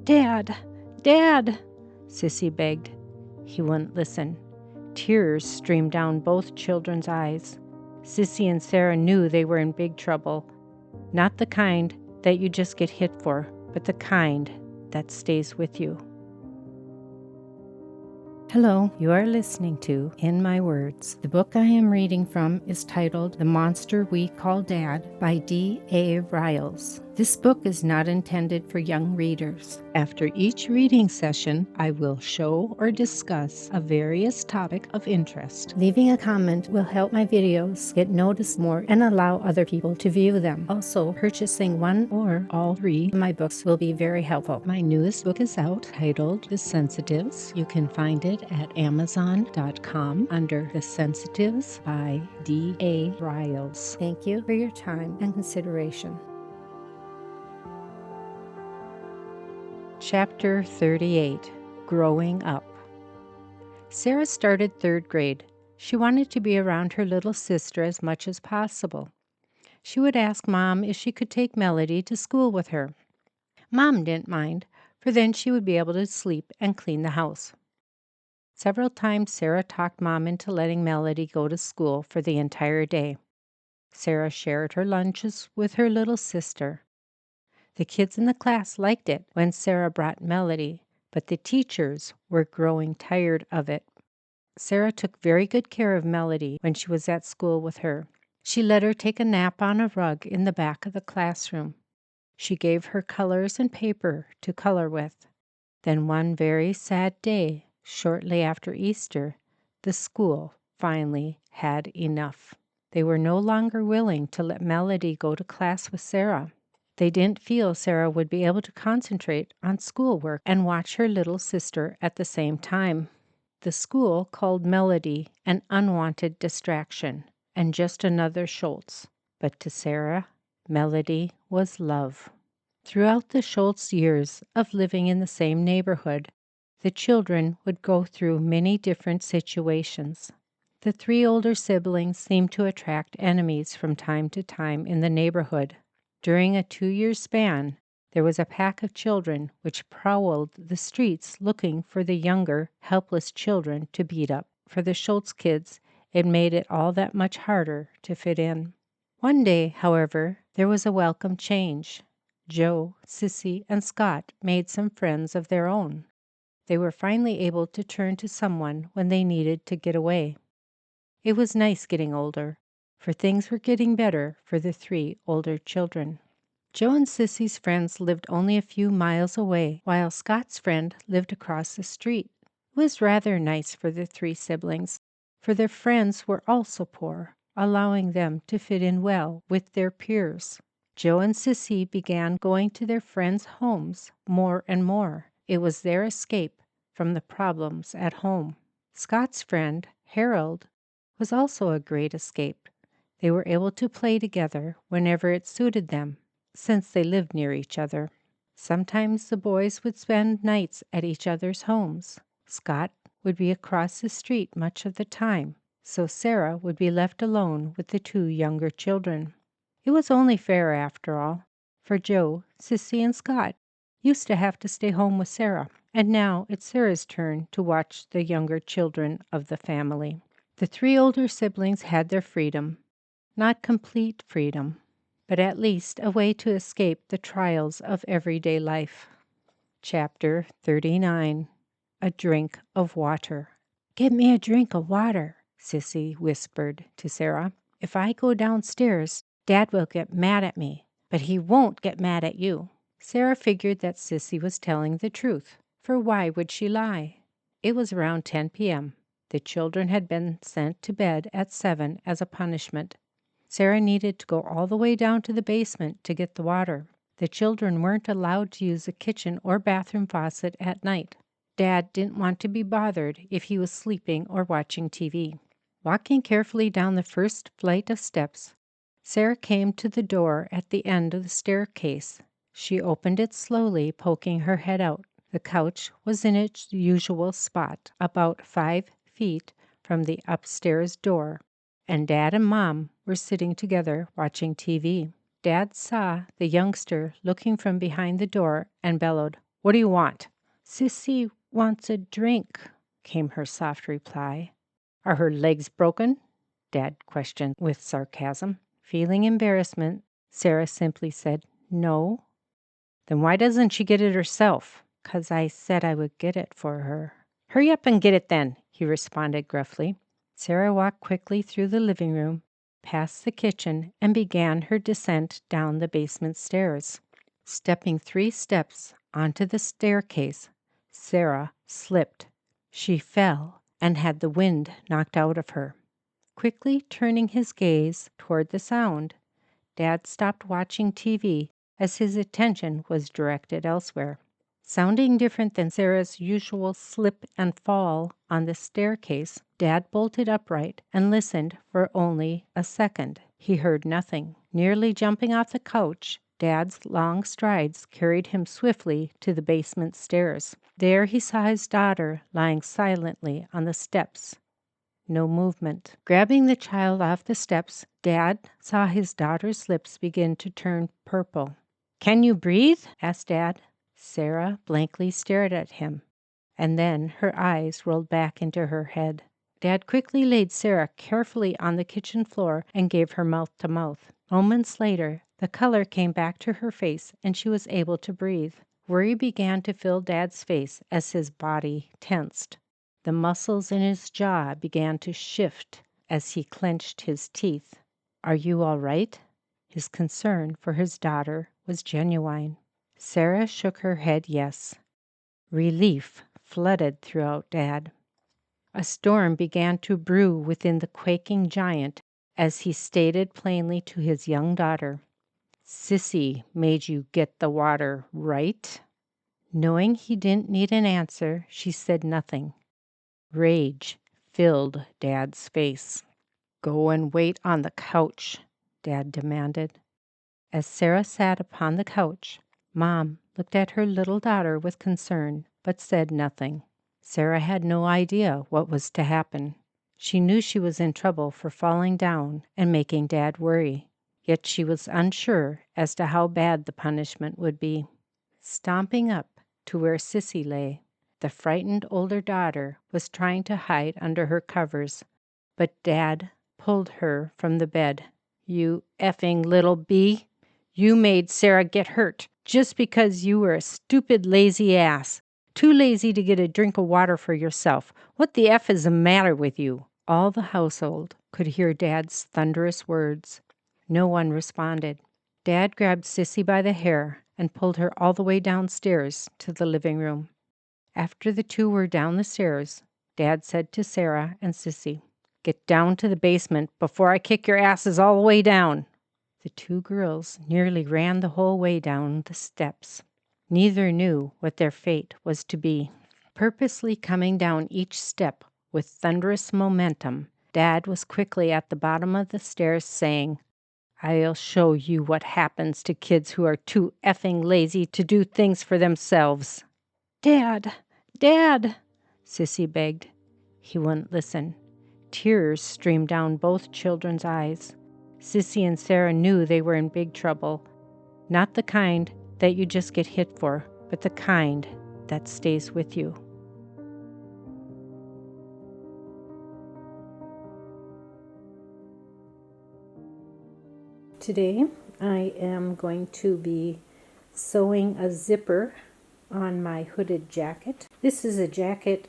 "Dad! Dad!" Sissy begged. He wouldn't listen. Tears streamed down both children's eyes. Sissy and Sarah knew they were in big trouble. Not the kind that you just get hit for, but the kind that stays with you. Hello, you are listening to In My Words. The book I am reading from is titled The Monster We Call Dad by D.A. Riles. This book is not intended for young readers. After each reading session, I will show or discuss a various topic of interest. Leaving a comment will help my videos get noticed more and allow other people to view them. Also, purchasing one or all three of my books will be very helpful. My newest book is out, titled The Sensitives. You can find it at Amazon.com under The Sensitives by D.A. Riles. Thank you for your time and consideration. Chapter 38, Growing Up. Sarah started 3rd grade. She wanted to be around her little sister as much as possible. She would ask Mom if she could take Melody to school with her. Mom didn't mind, for then she would be able to sleep and clean the house. Several times Sarah talked Mom into letting Melody go to school for the entire day. Sarah shared her lunches with her little sister. The kids in the class liked it when Sarah brought Melody, but the teachers were growing tired of it. Sarah took very good care of Melody when she was at school with her. She let her take a nap on a rug in the back of the classroom. She gave her colors and paper to color with. Then one very sad day, shortly after Easter, the school finally had enough. They were no longer willing to let Melody go to class with Sarah. They didn't feel Sarah would be able to concentrate on schoolwork and watch her little sister at the same time. The school called Melody an unwanted distraction and just another Schultz. But to Sarah, Melody was love. Throughout the Schultz years of living in the same neighborhood, the children would go through many different situations. The 3 older siblings seemed to attract enemies from time to time in the neighborhood. During a 2-year span, there was a pack of children which prowled the streets looking for the younger, helpless children to beat up. For the Schultz kids, it made it all that much harder to fit in. One day, however, there was a welcome change. Joe, Sissy, and Scott made some friends of their own. They were finally able to turn to someone when they needed to get away. It was nice getting older, for things were getting better for the 3 older children. Joe and Sissy's friends lived only a few miles away, while Scott's friend lived across the street. It was rather nice for the 3 siblings, for their friends were also poor, allowing them to fit in well with their peers. Joe and Sissy began going to their friends' homes more and more. It was their escape from the problems at home. Scott's friend, Harold, was also a great escape. They were able to play together whenever it suited them, since they lived near each other. Sometimes the boys would spend nights at each other's homes. Scott would be across the street much of the time, so Sarah would be left alone with the 2 younger children. It was only fair after all, for Joe, Sissy, and Scott used to have to stay home with Sarah, and now it's Sarah's turn to watch the younger children of the family. The 3 older siblings had their freedom. Not complete freedom, but at least a way to escape the trials of everyday life. Chapter 39, A Drink of Water. "Get me a drink of water," Sissy whispered to Sarah. "If I go downstairs, Dad will get mad at me, but he won't get mad at you." Sarah figured that Sissy was telling the truth, for why would she lie? It was around 10 p.m. The children had been sent to bed at 7 as a punishment. Sarah needed to go all the way down to the basement to get the water. The children weren't allowed to use the kitchen or bathroom faucet at night. Dad didn't want to be bothered if he was sleeping or watching TV. Walking carefully down the first flight of steps, Sarah came to the door at the end of the staircase. She opened it slowly, poking her head out. The couch was in its usual spot, about 5 feet from the upstairs door, and Dad and Mom were sitting together watching TV. Dad saw the youngster looking from behind the door and bellowed, What do you want?" "Sissy wants a drink," came her soft reply. "Are her legs broken?" Dad questioned with sarcasm. Feeling embarrassment, Sarah simply said, "No." "Then why doesn't she get it herself?" "'Cause I said I would get it for her." "Hurry up and get it then," he responded gruffly. Sarah walked quickly through the living room, past the kitchen, and began her descent down the basement stairs. Stepping 3 steps onto the staircase, Sarah slipped. She fell and had the wind knocked out of her. Quickly turning his gaze toward the sound, Dad stopped watching TV as his attention was directed elsewhere. Sounding different than Sarah's usual slip and fall on the staircase, Dad bolted upright and listened for only a second. He heard nothing. Nearly jumping off the couch, Dad's long strides carried him swiftly to the basement stairs. There he saw his daughter lying silently on the steps. No movement. Grabbing the child off the steps, Dad saw his daughter's lips begin to turn purple. "Can you breathe?" asked Dad. Sarah blankly stared at him, and then her eyes rolled back into her head. Dad quickly laid Sarah carefully on the kitchen floor and gave her mouth to mouth. Moments later, the color came back to her face and she was able to breathe. Worry began to fill Dad's face as his body tensed. The muscles in his jaw began to shift as he clenched his teeth. "Are you all right?" His concern for his daughter was genuine. Sarah shook her head yes. Relief flooded throughout Dad. A storm began to brew within the quaking giant as he stated plainly to his young daughter, "Sissy made you get the water, right?" Knowing he didn't need an answer, she said nothing. Rage filled Dad's face. "Go and wait on the couch," Dad demanded. As Sarah sat upon the couch, Mom looked at her little daughter with concern, but said nothing. Sarah had no idea what was to happen. She knew she was in trouble for falling down and making Dad worry, yet she was unsure as to how bad the punishment would be. Stomping up to where Sissy lay, the frightened older daughter was trying to hide under her covers, but Dad pulled her from the bed. "You effing little bee! You made Sarah get hurt just because you were a stupid, lazy ass. Too lazy to get a drink of water for yourself. What the F is the matter with you?" All the household could hear Dad's thunderous words. No one responded. Dad grabbed Sissy by the hair and pulled her all the way downstairs to the living room. After the two were down the stairs, Dad said to Sarah and Sissy, "Get down to the basement before I kick your asses all the way down." The 2 girls nearly ran the whole way down the steps. Neither knew what their fate was to be. Purposely coming down each step with thunderous momentum, Dad was quickly at the bottom of the stairs saying, "I'll show you what happens to kids who are too effing lazy to do things for themselves." "Dad! Dad!" Sissy begged. He wouldn't listen. Tears streamed down both children's eyes. Sissy and Sarah knew they were in big trouble. Not the kind that you just get hit for, but the kind that stays with you. Today, I am going to be sewing a zipper on my hooded jacket. This is a jacket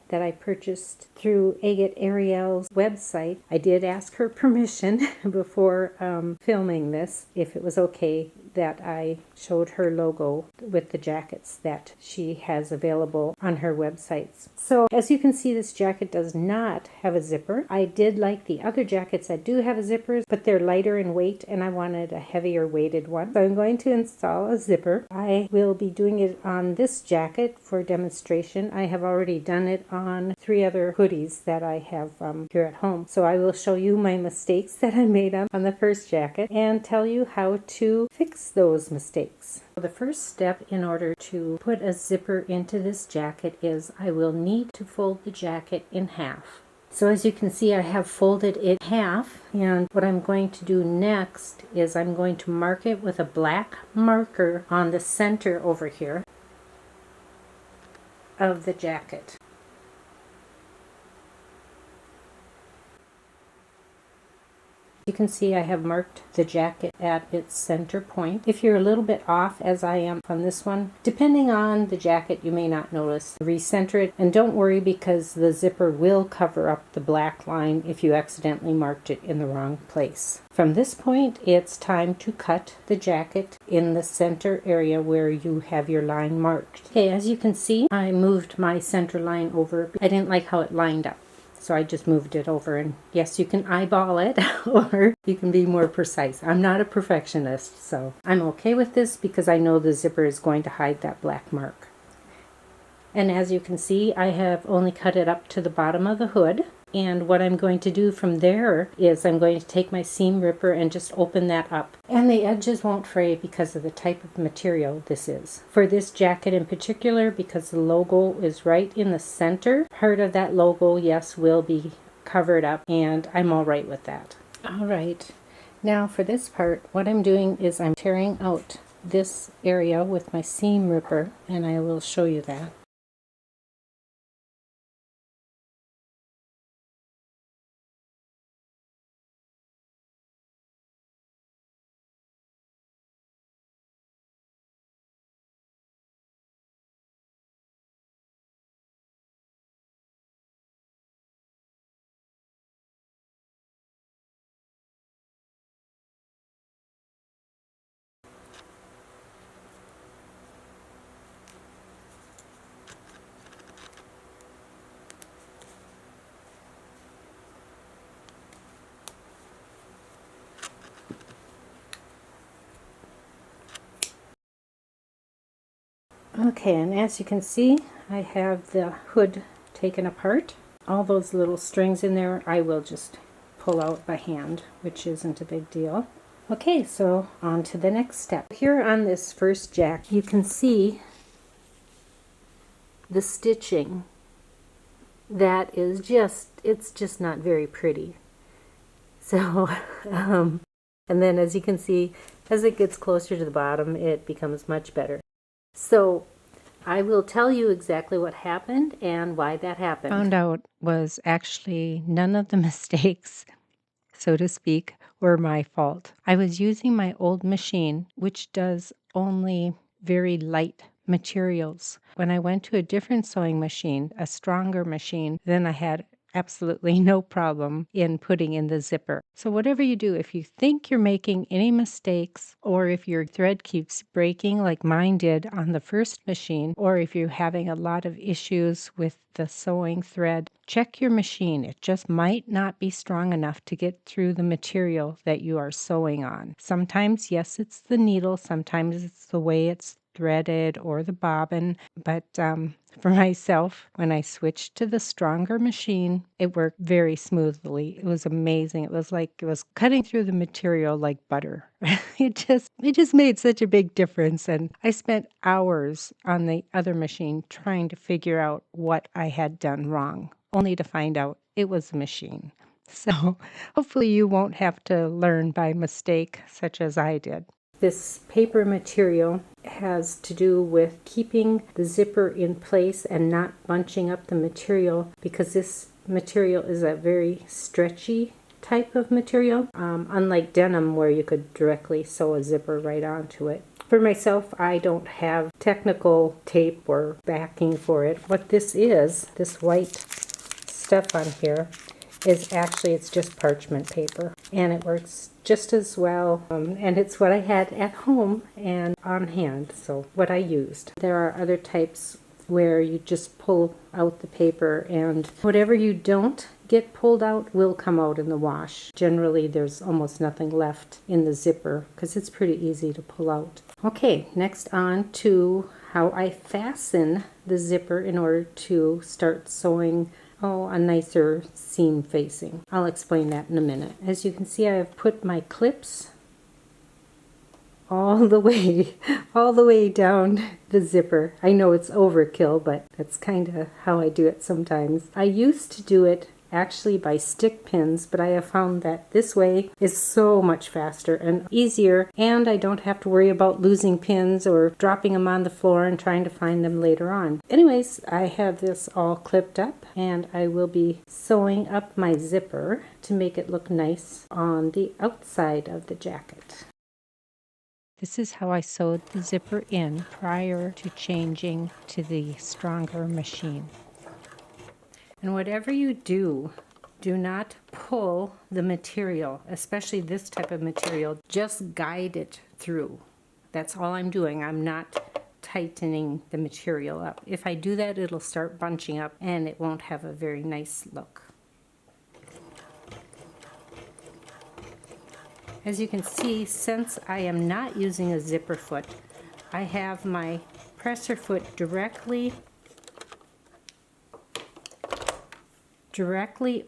that I purchased through Agate Ariel's website. I did ask her permission before filming this, if it was okay that I showed her logo with the jackets that she has available on her websites. So as you can see, this jacket does not have a zipper. I did like the other jackets that do have a zipper, but they're lighter in weight and I wanted a heavier weighted one. So I'm going to install a zipper. I will be doing it on this jacket for demonstration. I have already done it on 3 other hoodies that I have here at home. So I will show you my mistakes that I made on the first jacket and tell you how to fix those mistakes. The first step in order to put a zipper into this jacket is I will need to fold the jacket in half. So as you can see, I have folded it in half, and what I'm going to do next is I'm going to mark it with a black marker on the center over here. of the jacket. You can see I have marked the jacket at its center point. If you're a little bit off, as I am on this one, depending on the jacket, you may not notice. Recenter it, and don't worry because the zipper will cover up the black line if you accidentally marked it in the wrong place. From this point, it's time to cut the jacket in the center area where you have your line marked. Okay, as you can see, I moved my center line over. I didn't like how it lined up, so I just moved it over, and yes, you can eyeball it or you can be more precise. I'm not a perfectionist, so I'm okay with this because I know the zipper is going to hide that black mark. And as you can see, I have only cut it up to the bottom of the hood. And what I'm going to do from there is I'm going to take my seam ripper and just open that up. And the edges won't fray because of the type of material this is. For this jacket in particular, because the logo is right in the center, part of that logo, yes, will be covered up, and I'm all right with that. All right, now for this part, what I'm doing is I'm tearing out this area with my seam ripper, and I will show you that. Okay, and as you can see, I have the hood taken apart. All those little strings in there, I will just pull out by hand, which isn't a big deal. Okay, so on to the next step. Here on this first jack, you can see the stitching. That is just, it's just not very pretty. So, and then as you can see, as it gets closer to the bottom, it becomes much better. So I will tell you exactly what happened and why that happened. Found out was actually none of the mistakes, so to speak, were my fault. I was using my old machine, which does only very light materials. When I went to a different sewing machine, a stronger machine, then I had absolutely no problem in putting in the zipper. So whatever you do, if you think you're making any mistakes, or if your thread keeps breaking like mine did on the first machine, or if you're having a lot of issues with the sewing thread, check your machine. It just might not be strong enough to get through the material that you are sewing on. Sometimes, yes, it's the needle. Sometimes it's the way it's threaded or the bobbin, but for myself, when I switched to the stronger machine, it worked very smoothly. It was amazing. It was like it was cutting through the material like butter. It just made such a big difference, and I spent hours on the other machine trying to figure out what I had done wrong, only to find out it was the machine. So hopefully you won't have to learn by mistake such as I did. This paper material has to do with keeping the zipper in place and not bunching up the material, because this material is a very stretchy type of material, unlike denim where you could directly sew a zipper right onto it. For myself, I don't have technical tape or backing for it. What this is, this white stuff on here, is actually, it's just parchment paper, and it works just as well, and it's what I had at home and on hand, so what I used. There are other types where you just pull out the paper, and whatever you don't get pulled out will come out in the wash. Generally, there's almost nothing left in the zipper because it's pretty easy to pull out. Okay, next on to how I fasten the zipper in order to start sewing a nicer seam facing. I'll explain that in a minute. As you can see, I have put my clips all the way down the zipper. I know it's overkill, but that's kind of how I do it sometimes. I used to do it actually by stick pins, but I have found that this way is so much faster and easier, and I don't have to worry about losing pins or dropping them on the floor and trying to find them later on. Anyways, I have this all clipped up, and I will be sewing up my zipper to make it look nice on the outside of the jacket. This is how I sewed the zipper in prior to changing to the stronger machine. And whatever you do, do not pull the material, especially this type of material. Just guide it through. That's all I'm doing. I'm not tightening the material up. If I do that, it'll start bunching up and it won't have a very nice look. As you can see, since I am not using a zipper foot, I have my presser foot directly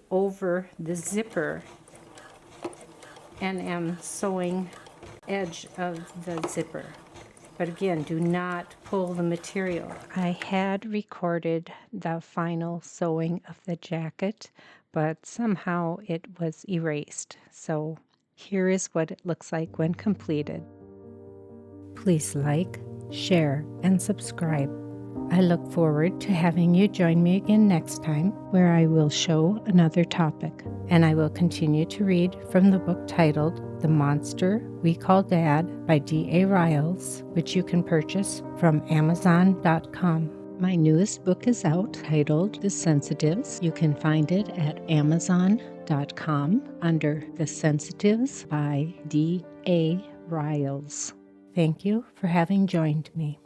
over the zipper and am sewing edge of the zipper. But again, do not pull the material. I had recorded the final sewing of the jacket, but somehow it was erased. So here is what it looks like when completed. Please like, share, and subscribe. I look forward to having you join me again next time, where I will show another topic, and I will continue to read from the book titled The Monster We Call Dad by D.A. Riles, which you can purchase from Amazon.com. My newest book is out, titled The Sensitives. You can find it at Amazon.com under The Sensitives by D.A. Riles. Thank you for having joined me.